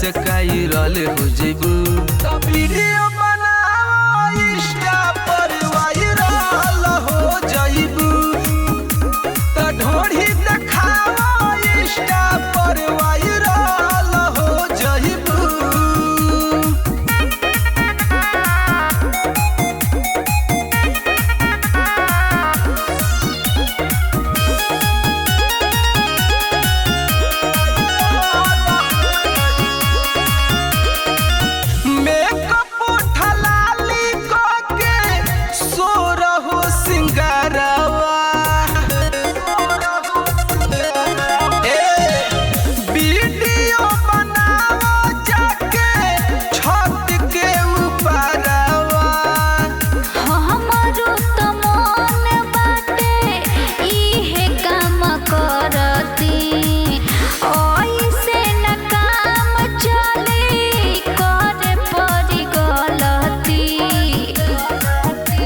से कायरल हो जइबू। तो वीडियो बनाओ इंस्टा पर वायरल हो जइबू। तो ढोढ़ी दिखाओ इंस्टा पर वायरल हो जइबू।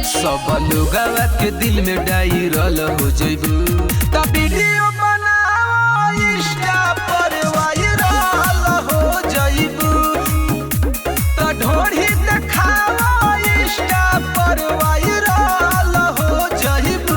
सब लोगवा के दिल में डायरल हो जइबू। तो वीडियो बनाओ इंस्टा पर वायरल हो जइबू। तो ढोढ़ी दिखाओ इंस्टा पर वायरल हो जइबू।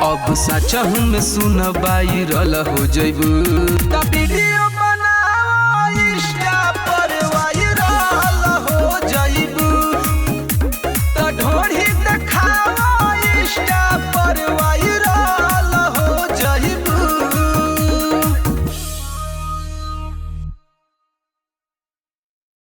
अब सचहु में सुन वायरल हो जइबू।